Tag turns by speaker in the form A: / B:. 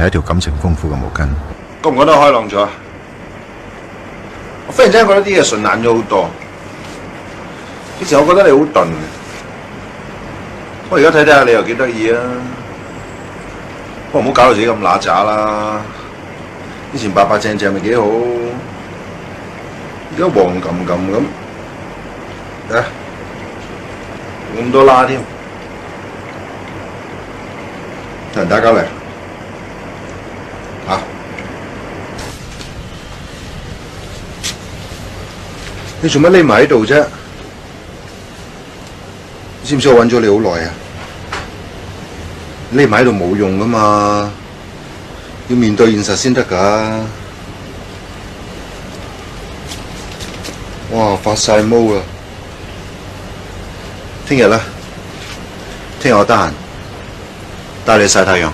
A: 係一條感情豐富嘅毛巾。
B: 覺唔覺得開朗咗？我忽然之間覺得啲嘢順眼咗好多。以前我覺得你好鈍，我而家睇睇下你又幾得意啊！不過唔好搞到自己咁乸渣啦。以前白白淨淨咪幾好，而家黃冚冚咁，咁多啦添，同人打交嚟嚇！你做乜匿埋喺度啫？你知唔知我揾咗你好耐啊？匿埋喺度冇用噶嘛，要面對現實先得㗎。哇！發晒毛啦！聽日啦，聽日我得閒，帶你曬太陽。